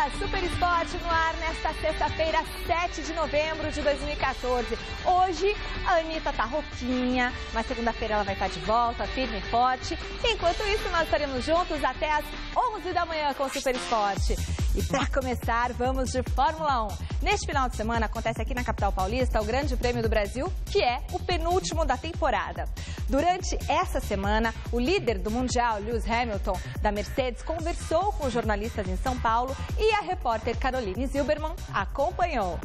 dia! Super Esporte no ar nesta sexta-feira, 7 de novembro de 2014. Hoje a Anitta tá rouquinha, mas segunda-feira ela vai estar de volta, firme e forte. Enquanto isso, nós estaremos juntos até às 11 da manhã com o Super Esporte. E para começar, vamos de Fórmula 1. Neste final de semana acontece aqui na capital paulista o Grande Prêmio do Brasil, que é o penúltimo da temporada. Durante essa semana, o líder do Mundial, Lewis Hamilton, da Mercedes, conversou com os jornalistas em São Paulo e a repórter Caroline Zilberman acompanhou.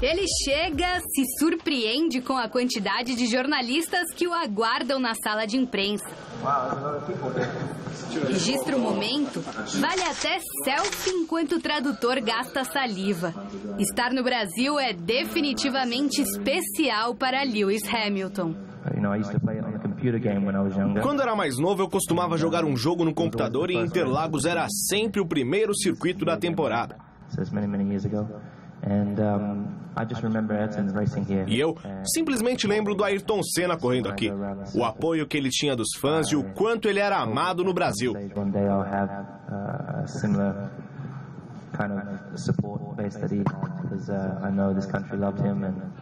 Ele chega, se surpreende com a quantidade de jornalistas que o aguardam na sala de imprensa. Registra o momento, vale até selfie enquanto o tradutor gasta saliva. Estar no Brasil é definitivamente especial para Lewis Hamilton. Quando era mais novo, eu costumava jogar um jogo no computador e Interlagos era sempre o primeiro circuito da temporada. E eu simplesmente lembro do Ayrton Senna correndo aqui. O apoio que ele tinha dos fãs e o quanto ele era amado no Brasil.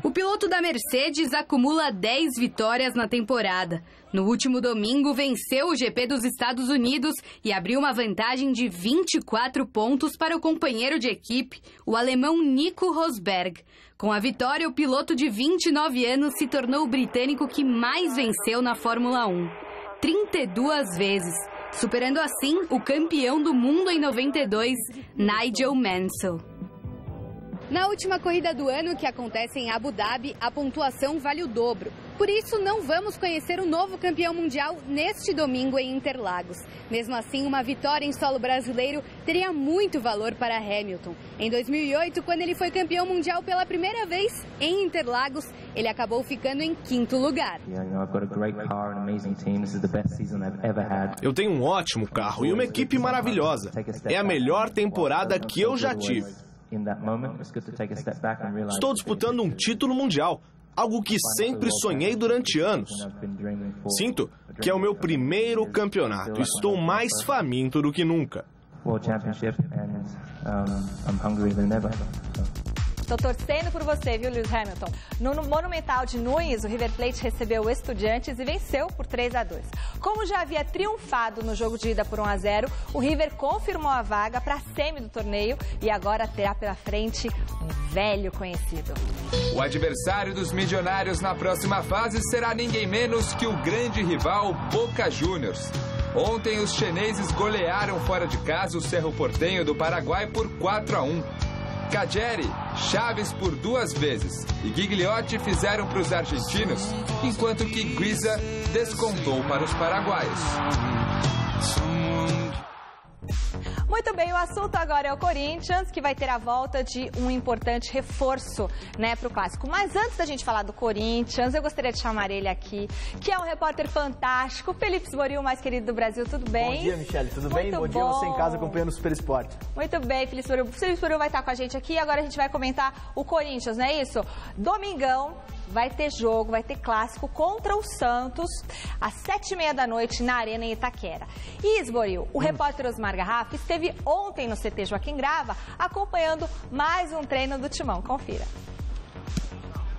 O piloto da Mercedes acumula 10 vitórias na temporada. No último domingo, venceu o GP dos Estados Unidos e abriu uma vantagem de 24 pontos para o companheiro de equipe, o alemão Nico Rosberg. Com a vitória, o piloto de 29 anos se tornou o britânico que mais venceu na Fórmula 1. 32 vezes, superando assim o campeão do mundo em 92, Nigel Mansell. Na última corrida do ano, que acontece em Abu Dhabi, a pontuação vale o dobro. Por isso, não vamos conhecer o novo campeão mundial neste domingo em Interlagos. Mesmo assim, uma vitória em solo brasileiro teria muito valor para Hamilton. Em 2008, quando ele foi campeão mundial pela primeira vez em Interlagos, ele acabou ficando em 5º lugar. Eu tenho um ótimo carro e uma equipe maravilhosa. É a melhor temporada que eu já tive. Estou disputando um título mundial, algo que sempre sonhei durante anos. Sinto que é o meu primeiro campeonato. Estou mais faminto do que nunca. Estou torcendo por você, viu, Lewis Hamilton? No Monumental de Nunes, o River Plate recebeu o Estudiantes e venceu por 3-2. Como já havia triunfado no jogo de ida por 1-0, o River confirmou a vaga para a semi do torneio e agora terá pela frente um velho conhecido. O adversário dos milionários na próxima fase será ninguém menos que o grande rival Boca Juniors. Ontem, os chineses golearam fora de casa o Cerro Porteño do Paraguai por 4-1. Cageri, Chaves por 2 vezes e Gigliotti fizeram para os argentinos, enquanto que Guiza descontou para os paraguaios. Muito bem, o assunto agora é o Corinthians, que vai ter a volta de um importante reforço, né, para o Clássico. Mas antes da gente falar do Corinthians, eu gostaria de chamar ele aqui, que é um repórter fantástico, Felipe Esboril, o mais querido do Brasil. Tudo bem? Bom dia, Michele. Tudo bem? Bom dia, você em casa acompanhando o Super Esporte. Muito bem, Felipe Esboril. O Felipe Esboril vai estar com a gente aqui e agora a gente vai comentar o Corinthians, não é isso? Domingão. Vai ter jogo, vai ter clássico contra o Santos às 7h30 da noite na Arena em Itaquera. E, Esboril, o repórter Osmar Garrafa esteve ontem no CT Joaquim Grava acompanhando mais um treino do Timão. Confira.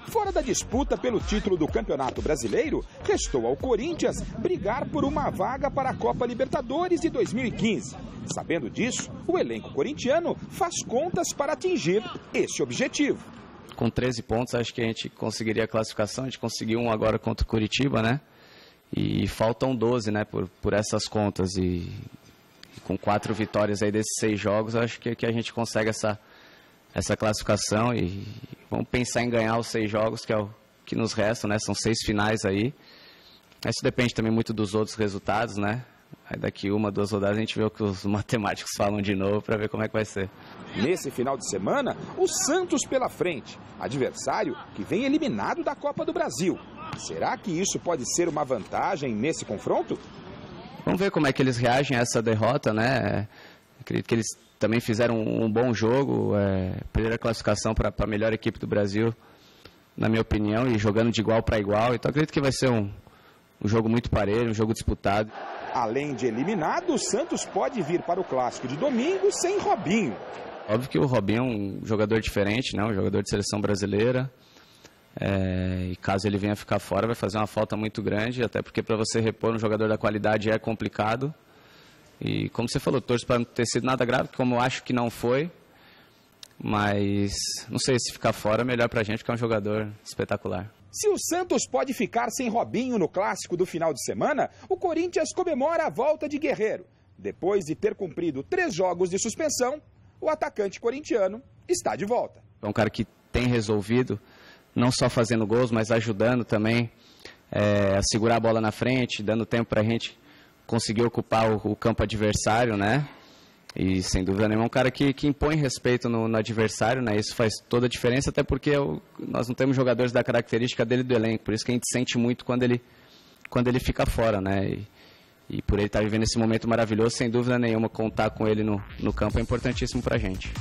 Fora da disputa pelo título do Campeonato Brasileiro, restou ao Corinthians brigar por uma vaga para a Copa Libertadores de 2015. Sabendo disso, o elenco corintiano faz contas para atingir esse objetivo. Com 13 pontos, acho que a gente conseguiria a classificação. A gente conseguiu um agora contra o Curitiba, né? E faltam 12, né? Por essas contas. E com 4 vitórias aí desses 6 jogos, acho que a gente consegue essa classificação. E vamos pensar em ganhar os 6 jogos, que é o que nos resta, né? São 6 finais aí. Isso depende também muito dos outros resultados, né? Aí daqui 1, 2 rodadas a gente vê o que os matemáticos falam de novo para ver como é que vai ser. Nesse final de semana, o Santos pela frente, adversário que vem eliminado da Copa do Brasil. Será que isso pode ser uma vantagem nesse confronto? Vamos ver como é que eles reagem a essa derrota, né? Acredito que eles também fizeram um bom jogo, primeira classificação para a melhor equipe do Brasil, na minha opinião, e jogando de igual para igual. Então acredito que vai ser um jogo muito parelho, um jogo disputado. Além de eliminado, o Santos pode vir para o clássico de domingo sem Robinho. Óbvio que o Robinho é um jogador diferente, né? Um jogador de seleção brasileira. E caso ele venha ficar fora, vai fazer uma falta muito grande, até porque para você repor um jogador da qualidade é complicado. E como você falou, torço para não ter sido nada grave, como eu acho que não foi. Mas não sei, se ficar fora é melhor para a gente, porque é um jogador espetacular. Se o Santos pode ficar sem Robinho no clássico do final de semana, o Corinthians comemora a volta de Guerreiro. Depois de ter cumprido 3 jogos de suspensão, o atacante corintiano está de volta. É um cara que tem resolvido, não só fazendo gols, mas ajudando também a segurar a bola na frente, dando tempo para a gente conseguir ocupar o campo adversário, né? E sem dúvida nenhuma é um cara que impõe respeito no adversário, né? Isso faz toda a diferença, até porque nós não temos jogadores da característica dele do elenco, por isso que a gente sente muito quando ele fica fora, né? E por ele estar vivendo esse momento maravilhoso, sem dúvida nenhuma, contar com ele no campo é importantíssimo pra gente.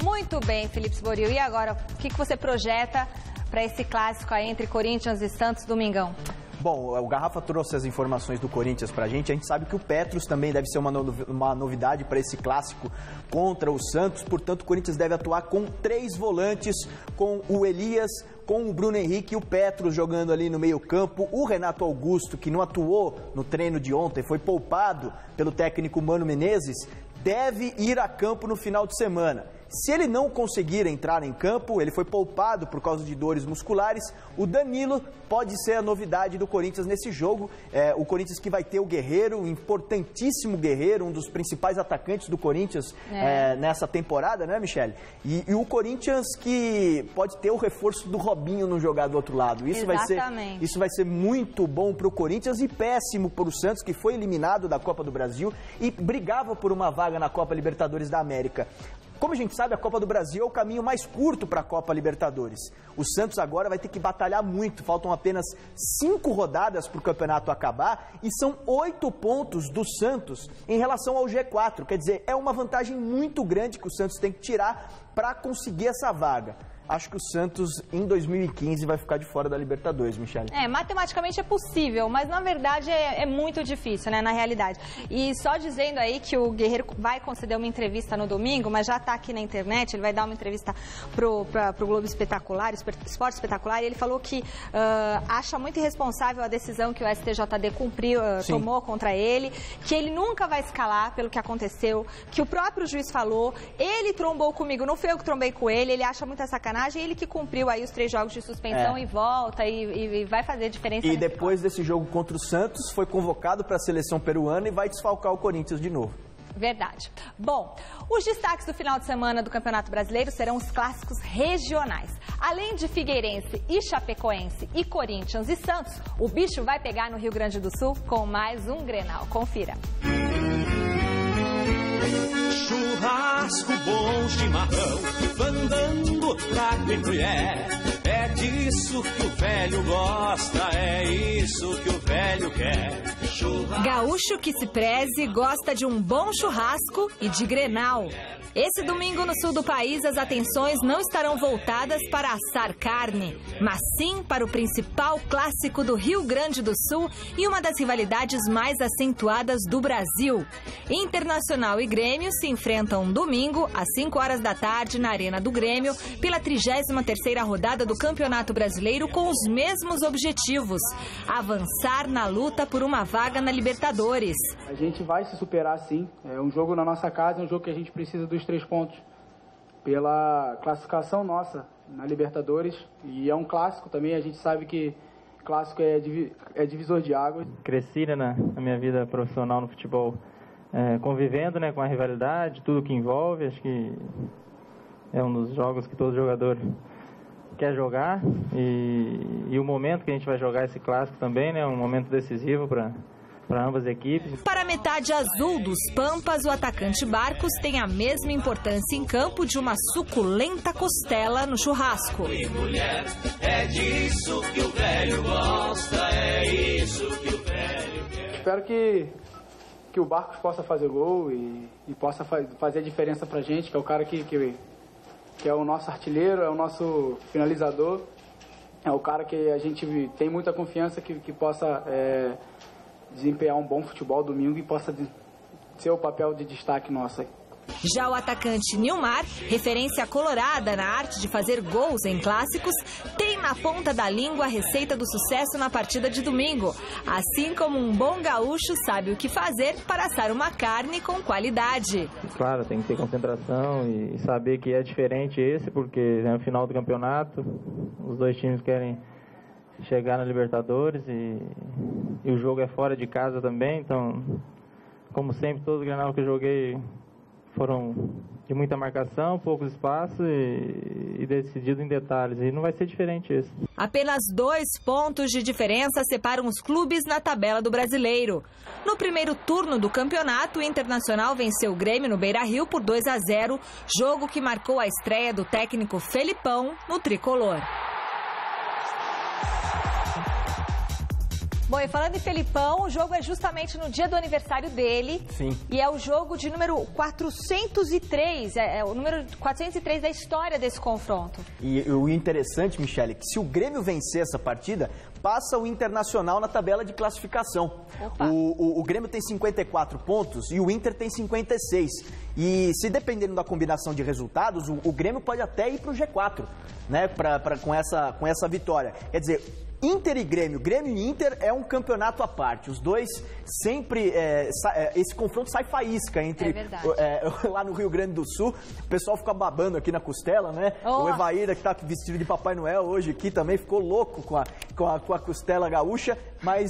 Muito bem, Felipe Sboril. E agora, o que você projeta para esse clássico aí entre Corinthians e Santos, domingão? Bom, o Garrafa trouxe as informações do Corinthians pra gente. A gente sabe que o Petros também deve ser uma novidade para esse clássico contra o Santos. Portanto, o Corinthians deve atuar com 3 volantes, com o Elias, com o Bruno Henrique e o Petros jogando ali no meio-campo. O Renato Augusto, que não atuou no treino de ontem, foi poupado pelo técnico Mano Menezes, deve ir a campo no final de semana. Se ele não conseguir entrar em campo, ele foi poupado por causa de dores musculares, o Danilo pode ser a novidade do Corinthians nesse jogo. O Corinthians que vai ter o Guerreiro, o importantíssimo Guerreiro, um dos principais atacantes do Corinthians nessa temporada, né, Michele? E o Corinthians que pode ter o reforço do Robinho no jogar do outro lado. Isso vai ser muito bom para o Corinthians e péssimo para o Santos, que foi eliminado da Copa do Brasil e brigava por uma vaga na Copa Libertadores da América. Como a gente sabe, a Copa do Brasil é o caminho mais curto para a Copa Libertadores. O Santos agora vai ter que batalhar muito. Faltam apenas 5 rodadas para o campeonato acabar e são 8 pontos do Santos em relação ao G4. Quer dizer, é uma vantagem muito grande que o Santos tem que tirar para conseguir essa vaga. Acho que o Santos, em 2015, vai ficar de fora da Libertadores, Michele. Matematicamente é possível, mas na verdade é muito difícil, né, na realidade. E só dizendo aí que o Guerreiro vai conceder uma entrevista no domingo, mas já está aqui na internet, ele vai dar uma entrevista pro Globo Espetacular, Esporte Espetacular, e ele falou que acha muito irresponsável a decisão que o STJD tomou contra ele, que ele nunca vai escalar pelo que aconteceu, que o próprio juiz falou, ele trombou comigo, não foi eu que trombei com ele acha muita sacanagem. Ele que cumpriu aí os 3 jogos de suspensão e volta e vai fazer diferença. E depois desse jogo contra o Santos, foi convocado para a seleção peruana e vai desfalcar o Corinthians de novo. Verdade. Bom, os destaques do final de semana do Campeonato Brasileiro serão os clássicos regionais. Além de Figueirense e Chapecoense e Corinthians e Santos, o bicho vai pegar no Rio Grande do Sul com mais um Grenal. Confira. Churrasco, bom chimarrão, bandando, trago e mulher. É disso que o velho gosta, é isso que o velho quer. Gaúcho que se preze gosta de um bom churrasco e de Grenal. Esse domingo no sul do país as atenções não estarão voltadas para assar carne, mas sim para o principal clássico do Rio Grande do Sul e uma das rivalidades mais acentuadas do Brasil. Internacional e Grêmio se enfrentam domingo às 5 horas da tarde na Arena do Grêmio pela 33ª rodada do Campeonato Brasileiro com os mesmos objetivos: avançar na luta por uma vaga na Libertadores. A gente vai se superar sim, é um jogo na nossa casa, é um jogo que a gente precisa dos 3 pontos pela classificação nossa na Libertadores e é um clássico também, a gente sabe que clássico é divisor de águas. Cresci na minha vida profissional no futebol, convivendo com a rivalidade, tudo que envolve, acho que é um dos jogos que todo jogador quer jogar e o momento que a gente vai jogar esse clássico também, é um momento decisivo para ambas as equipes. Para a metade azul dos Pampas, o atacante Barcos tem a mesma importância em campo de uma suculenta costela no churrasco. E mulher, é disso que o velho gosta, é isso que o velho quer. Espero que o Barcos possa fazer gol e possa fazer a diferença pra gente, que é o cara que é o nosso artilheiro, é o nosso finalizador. é o cara que a gente tem muita confiança que possa desempenhar um bom futebol domingo e possa ser o papel de destaque nosso. Já o atacante Nilmar, referência colorada na arte de fazer gols em clássicos, tem na ponta da língua a receita do sucesso na partida de domingo. Assim como um bom gaúcho sabe o que fazer para assar uma carne com qualidade. Claro, tem que ter concentração e saber que é diferente esse, porque é no final do campeonato, os dois times querem chegar na Libertadores e o jogo é fora de casa também, então, como sempre, todo o Grenal que eu joguei foram de muita marcação, poucos espaços e decidido em detalhes. E não vai ser diferente isso. Apenas 2 pontos de diferença separam os clubes na tabela do Brasileiro. No primeiro turno do campeonato, o Internacional venceu o Grêmio no Beira-Rio por 2-0, jogo que marcou a estreia do técnico Felipão no tricolor. Bom, e falando em Felipão, o jogo é justamente no dia do aniversário dele. Sim. E é o jogo de número 403, é o número 403 da história desse confronto. E o interessante, Michele, é que se o Grêmio vencer essa partida, passa o Internacional na tabela de classificação. O Grêmio tem 54 pontos e o Inter tem 56. E se dependendo da combinação de resultados, o Grêmio pode até ir para o G4, né, com essa vitória. Quer dizer, Inter e Grêmio, Grêmio e Inter é um campeonato à parte. Os dois sempre, esse confronto sai faísca entre lá no Rio Grande do Sul. O pessoal fica babando aqui na costela, né? O Evaíra, que tá vestido de Papai Noel hoje aqui, também ficou louco com a costela gaúcha. Mas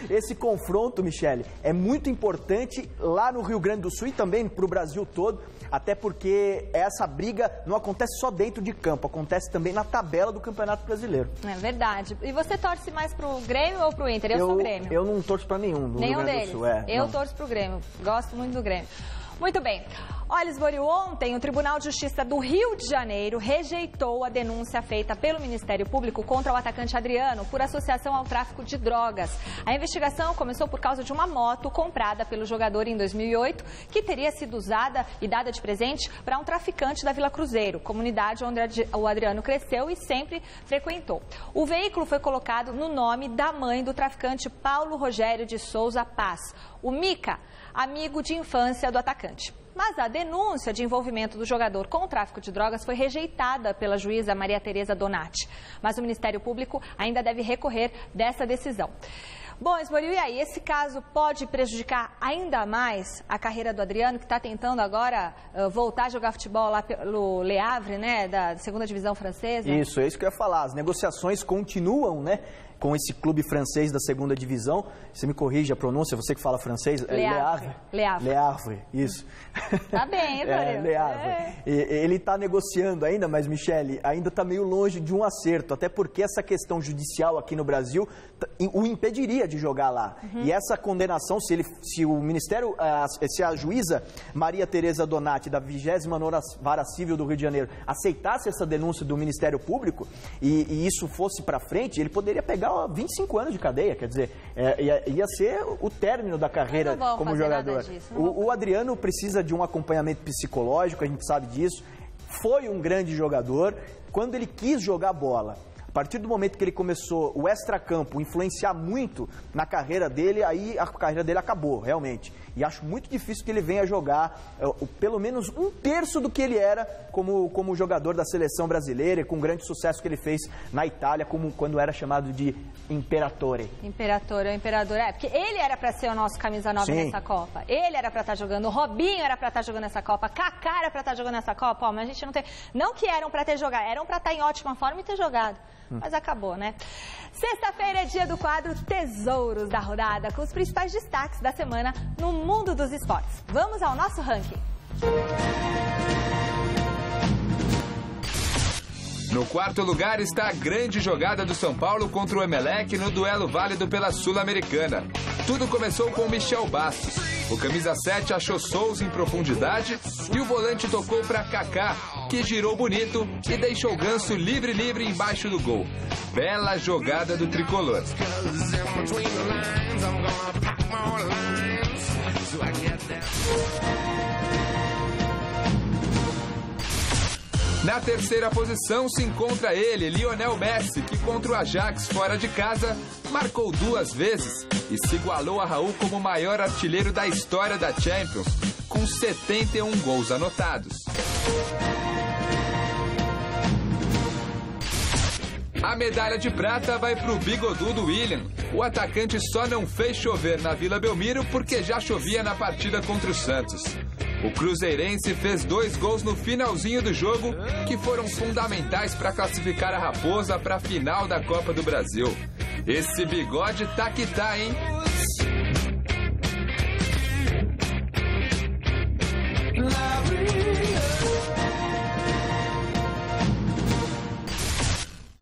esse confronto, Michele, é muito importante lá no Rio Grande do Sul e também para o Brasil todo. Até porque essa briga não acontece só dentro de campo, acontece também na tabela do Campeonato Brasileiro. É verdade. E você torce mais pro Grêmio ou pro Inter? Eu sou Grêmio. Eu não torço para nenhum do Rio Grande do Sul. Eu torço pro Grêmio. Gosto muito do Grêmio. Muito bem. Olha, Esborio, ontem o Tribunal de Justiça do Rio de Janeiro rejeitou a denúncia feita pelo Ministério Público contra o atacante Adriano por associação ao tráfico de drogas. A investigação começou por causa de uma moto comprada pelo jogador em 2008, que teria sido usada e dada de presente para um traficante da Vila Cruzeiro, comunidade onde o Adriano cresceu e sempre frequentou. O veículo foi colocado no nome da mãe do traficante Paulo Rogério de Souza Paz, o Mica, amigo de infância do atacante. Mas a denúncia de envolvimento do jogador com o tráfico de drogas foi rejeitada pela juíza Maria Tereza Donati. Mas o Ministério Público ainda deve recorrer dessa decisão. Bom, Esborio, e aí? Esse caso pode prejudicar ainda mais a carreira do Adriano, que está tentando agora voltar a jogar futebol lá pelo Le Havre, né, da segunda divisão francesa? Isso, é isso que eu ia falar. As negociações continuam, né, com esse clube francês da segunda divisão. Você me corrige a pronúncia, você que fala francês. Le Havre. Le Havre, isso. Tá bem, Esborio. Le Havre. Ele está negociando ainda, mas, Michele, ainda está meio longe de um acerto, até porque essa questão judicial aqui no Brasil o impediria de jogar lá. E essa condenação, se o Ministério, se a juíza Maria Tereza Donati, da 20ª Vara Civil do Rio de Janeiro, aceitasse essa denúncia do Ministério Público e isso fosse para frente, ele poderia pegar 25 anos de cadeia, quer dizer, ia ser o término da carreira como jogador. O Adriano precisa de um acompanhamento psicológico, a gente sabe disso. Foi um grande jogador quando ele quis jogar bola. A partir do momento que ele começou o extracampo influenciar muito na carreira dele, aí a carreira dele acabou, realmente. E acho muito difícil que ele venha jogar pelo menos 1/3 do que ele era como jogador da seleção brasileira, e com o grande sucesso que ele fez na Itália, como quando era chamado de Imperatore. Imperador. Porque ele era para ser o nosso camisa 9 nessa Copa. Ele era para estar jogando, o Robinho era para estar jogando essa Copa, Kaká era para estar jogando essa Copa, mas a gente não tem... Não que eram para ter jogado, eram para estar em ótima forma e ter jogado. Mas acabou, né? Sexta-feira é dia do quadro Tesouros da Rodada, com os principais destaques da semana no mundo dos esportes. Vamos ao nosso ranking. No quarto lugar está a grande jogada do São Paulo contra o Emelec no duelo válido pela Sul-Americana. Tudo começou com Michel Bastos. O camisa 7 achou Souza em profundidade e o volante tocou para Kaká, que girou bonito e deixou o Ganso livre embaixo do gol. Bela jogada do tricolor. Na terceira posição se encontra ele, Lionel Messi, que contra o Ajax fora de casa marcou 2 vezes e se igualou a Raul como o maior artilheiro da história da Champions, com 71 gols anotados. A medalha de prata vai para o bigodudo William. O atacante só não fez chover na Vila Belmiro porque já chovia na partida contra o Santos. O cruzeirense fez 2 gols no finalzinho do jogo, que foram fundamentais para classificar a Raposa para a final da Copa do Brasil. Esse bigode tá que tá, hein?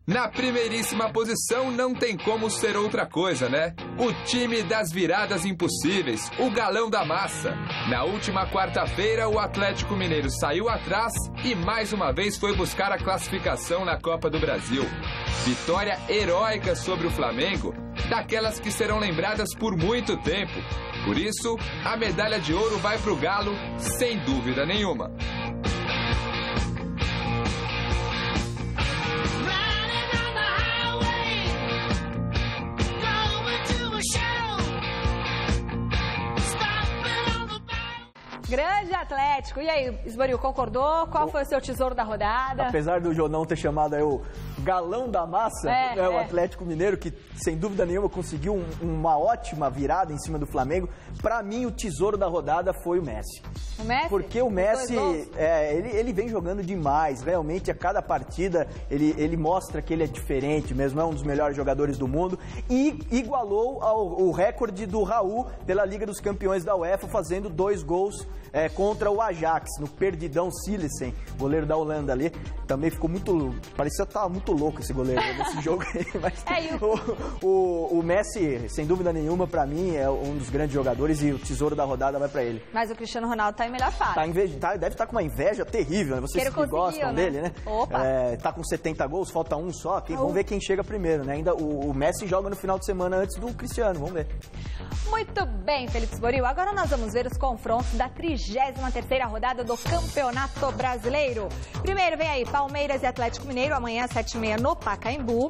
Na primeiríssima posição não tem como ser outra coisa, né? O time das viradas impossíveis, o galão da massa. Na última quarta-feira, o Atlético Mineiro saiu atrás e mais uma vez foi buscar a classificação na Copa do Brasil. Vitória heróica sobre o Flamengo, daquelas que serão lembradas por muito tempo. Por isso, a medalha de ouro vai pro Galo, sem dúvida nenhuma. Grande Atlético. E aí, Esboril, concordou? Qual foi o seu tesouro da rodada? Apesar do Jonão ter chamado aí o galão da massa, o Atlético Mineiro, que sem dúvida nenhuma conseguiu uma ótima virada em cima do Flamengo, para mim o tesouro da rodada foi o Messi. O Messi? Porque o Messi, ele vem jogando demais, realmente a cada partida ele mostra que ele é diferente mesmo, é um dos melhores jogadores do mundo e igualou o recorde do Raul pela Liga dos Campeões da UEFA, fazendo 2 gols contra o Ajax, no perdidão Silesen, goleiro da Holanda ali. Também ficou muito... parecia que tava muito louco esse goleiro nesse jogo aí. Mas o Messi, sem dúvida nenhuma, pra mim, é um dos grandes jogadores e o tesouro da rodada vai pra ele. Mas o Cristiano Ronaldo tá em melhor fase. Deve estar com uma inveja terrível, né? Vocês que gostam dele, né? Opa! Tá com 70 gols, falta 1 só. Vamos ver quem chega primeiro, né? Ainda o Messi joga no final de semana antes do Cristiano, vamos ver. Muito bem, Felipe Esboril. Agora nós vamos ver os confrontos da 33ª rodada do Campeonato Brasileiro. Primeiro vem aí Palmeiras e Atlético Mineiro, amanhã às 7h30 no Pacaembu.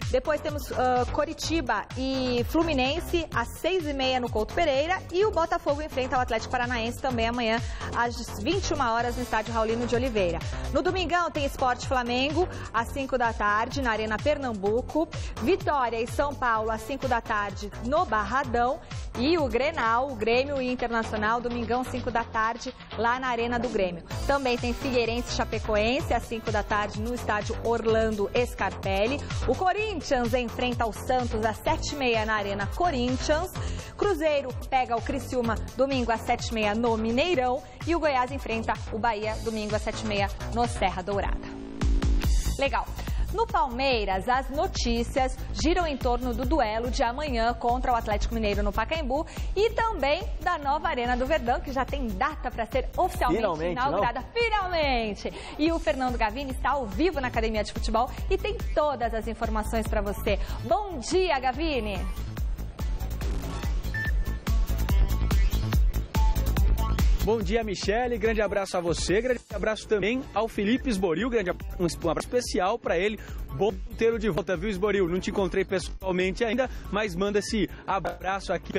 Depois temos Coritiba e Fluminense às 6h30 no Couto Pereira. E o Botafogo enfrenta o Atlético Paranaense também amanhã às 21 horas no estádio Raulino de Oliveira. No domingão tem Sport Flamengo às 5 da tarde na Arena Pernambuco. Vitória e São Paulo às 5 da tarde no Barradão. E o Grenal, o Grêmio e Internacional, domingão 5 da tarde lá na Arena do Grêmio. Também tem Figueirense e Chapecoense às 5 da tarde no estádio Orlando Scarpelli. O Corinthians enfrenta o Santos às 7h30 na Arena Corinthians. Cruzeiro pega o Criciúma domingo às 7h30 no Mineirão. E o Goiás enfrenta o Bahia domingo às 7h30 no Serra Dourada. Legal. No Palmeiras, as notícias giram em torno do duelo de amanhã contra o Atlético Mineiro no Pacaembu e também da nova Arena do Verdão, que já tem data para ser oficialmente inaugurada. Finalmente! E o Fernando Gavini está ao vivo na Academia de Futebol e tem todas as informações para você. Bom dia, Gavini! Bom dia, Michele. Grande abraço a você. Grande abraço também ao Felipe Esboril. Um abraço especial para ele. Bom ter de volta, viu, Esboril? Não te encontrei pessoalmente ainda, mas manda esse abraço aqui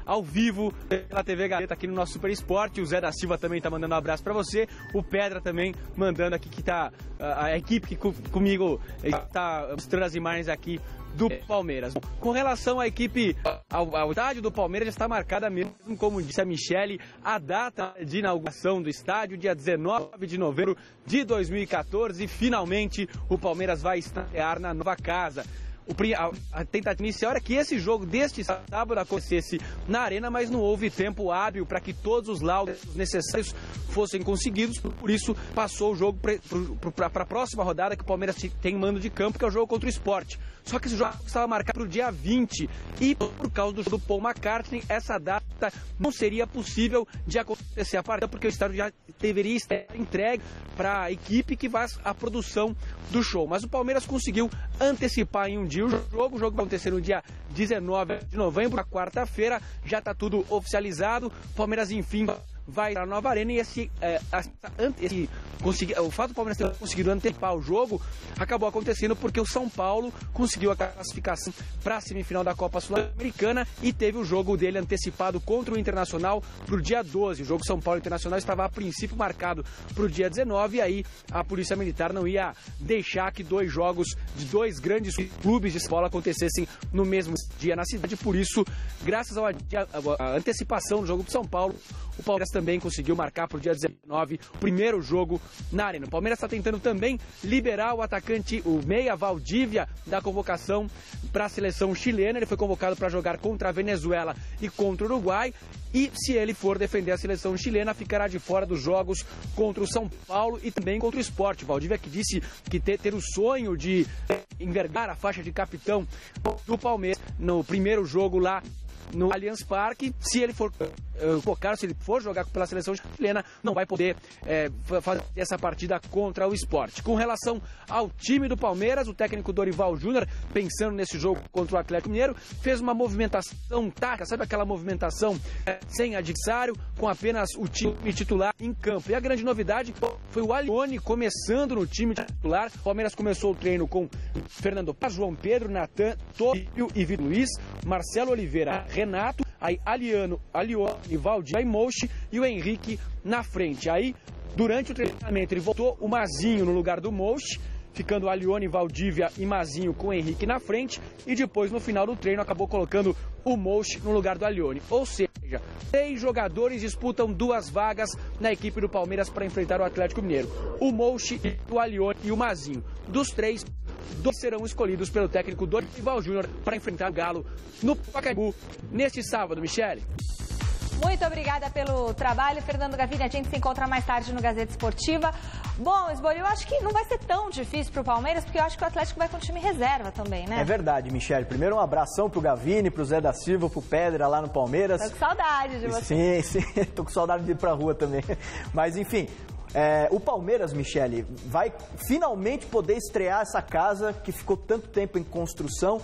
ao vivo pela TV Gazeta aqui no nosso Super Esporte. O Zé da Silva também tá mandando um abraço para você. O Pedra também mandando aqui que tá a equipe que comigo está mostrando as imagens aqui do Palmeiras. Com relação à equipe, ao estádio do Palmeiras, já está marcada mesmo, como disse a Michele, a data de inauguração do estádio, dia 19 de novembro de 2014. E finalmente o Palmeiras vai estrear na nova casa. A tentativa inicial era que esse jogo deste sábado acontecesse na Arena, mas não houve tempo hábil para que todos os laudos necessários fossem conseguidos. Por isso, passou o jogo para a próxima rodada, que o Palmeiras tem mando de campo, que é o jogo contra o Sport. Só que esse jogo estava marcado para o dia 20 e por causa do jogo do Paul McCartney, essa data não seria possível de acontecer a partida, porque o estádio já deveria estar entregue para a equipe que faz a produção do show. Mas o Palmeiras conseguiu antecipar em um dia o jogo vai acontecer no dia 19 de novembro, na quarta-feira, já está tudo oficializado. O Palmeiras, enfim, vai entrar na nova arena e o fato do Palmeiras ter conseguido antecipar o jogo acabou acontecendo porque o São Paulo conseguiu a classificação para a semifinal da Copa Sul-Americana e teve o jogo dele antecipado contra o Internacional para o dia 12. O jogo São Paulo Internacional estava a princípio marcado para o dia 19 e aí a Polícia Militar não ia deixar que dois jogos de dois grandes clubes de São Paulo acontecessem no mesmo dia na cidade. Por isso, graças à antecipação do jogo do São Paulo, o Palmeiras também conseguiu marcar para o dia 19 o primeiro jogo na arena. O Palmeiras está tentando também liberar o atacante, o meia Valdívia, da convocação para a seleção chilena. Ele foi convocado para jogar contra a Venezuela e contra o Uruguai. E se ele for defender a seleção chilena, ficará de fora dos jogos contra o São Paulo e também contra o Sport. Valdívia que disse que ter o sonho de envergar a faixa de capitão do Palmeiras no primeiro jogo lá no Allianz Parque. Se ele for se ele for jogar pela seleção chilena, não vai poder fazer essa partida contra o Sport. Com relação ao time do Palmeiras, o técnico Dorival Júnior, pensando nesse jogo contra o Atlético Mineiro, fez uma movimentação tática, sabe aquela movimentação sem adversário, com apenas o time titular em campo. E a grande novidade foi o Alione começando no time titular. O Palmeiras começou o treino com Fernando Paz, João Pedro, Natan, Tôpio e Vitor Luiz, Marcelo Oliveira, Renato, aí Alione, Valdir, Mochi e o Henrique na frente. Aí, durante o treinamento, ele voltou o Mazinho no lugar do Mochi, ficando Alione, Valdívia e Mazinho com o Henrique na frente. E depois, no final do treino, acabou colocando o Mochi no lugar do Alione. Ou seja, 6 jogadores disputam 2 vagas na equipe do Palmeiras para enfrentar o Atlético Mineiro. O Mochi, o Alione e o Mazinho. Dos 3, 2 serão escolhidos pelo técnico Dorival Júnior para enfrentar o Galo no Pacaembu neste sábado, Michele. Muito obrigada pelo trabalho, Fernando Gavini. A gente se encontra mais tarde no Gazeta Esportiva. Bom, Esbolio, eu acho que não vai ser tão difícil para o Palmeiras, porque eu acho que o Atlético vai com time reserva também, né? É verdade, Michele. Primeiro um abração pro Gavini, pro Zé da Silva, pro Pedra lá no Palmeiras. Tô com saudade de você. Sim. Tô com saudade de ir pra rua também. Mas, enfim... o Palmeiras, Michele, vai finalmente poder estrear essa casa que ficou tanto tempo em construção.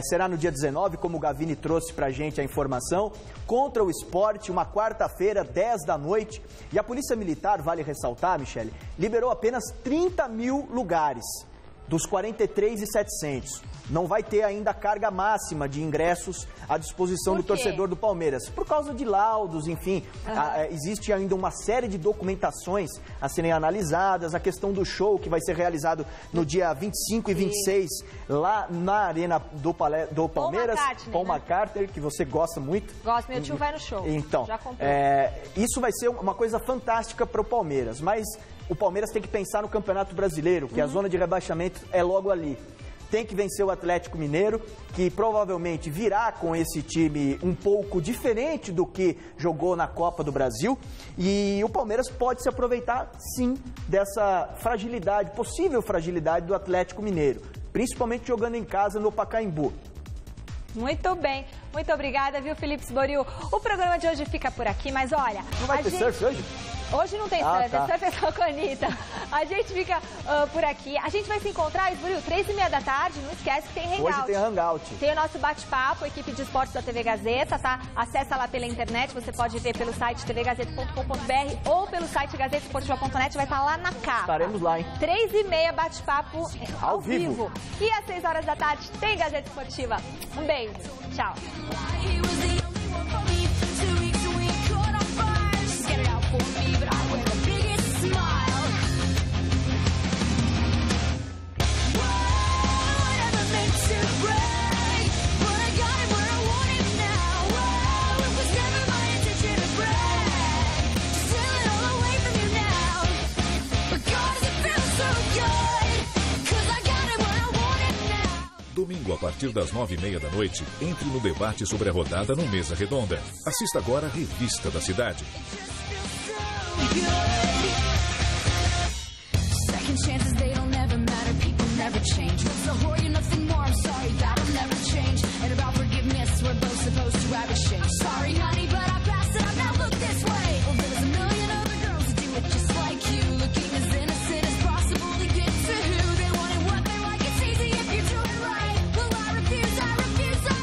Será no dia 19, como o Gavini trouxe pra gente a informação, contra o Sport, uma quarta-feira, 10 da noite. E a Polícia Militar, vale ressaltar, Michele, liberou apenas 30 mil lugares dos 43.700. Não vai ter ainda a carga máxima de ingressos à disposição do torcedor do Palmeiras. Por causa de laudos, enfim, existe ainda uma série de documentações a serem analisadas. A questão do show que vai ser realizado no dia 25 e 26, lá na Arena do Palmeiras. Paul McCartney, que você gosta muito. Gosto, meu tio vai no show. Então, já comprou. Isso vai ser uma coisa fantástica para o Palmeiras, mas o Palmeiras tem que pensar no Campeonato Brasileiro, que a zona de rebaixamento é logo ali. Tem que vencer o Atlético Mineiro, que provavelmente virá com esse time um pouco diferente do que jogou na Copa do Brasil. E o Palmeiras pode se aproveitar, sim, dessa fragilidade, possível fragilidade do Atlético Mineiro, principalmente jogando em casa no Pacaembu. Muito bem, muito obrigada, viu, Felipe Esboril? O programa de hoje fica por aqui, mas olha... Não vai ter surf hoje? Hoje não tem surf, surf é só com a Anitta. A gente fica por aqui. A gente vai se encontrar, Esboril, 3h30 da tarde. Não esquece que tem Hangout. Hoje tem Hangout. Tem o nosso bate-papo, equipe de esportes da TV Gazeta, tá? Acessa lá pela internet, você pode ver pelo site tvgazeta.com.br ou pelo site gazetesportiva.net, vai estar lá na capa. Estaremos lá, hein? 3h30, bate-papo ao vivo. E às 6 horas da tarde tem Gazeta Esportiva. Um beijo. Tchau. Domingo, a partir das 9h30 da noite, entre no debate sobre a rodada no Mesa Redonda. Assista agora a Revista da Cidade. Sorry,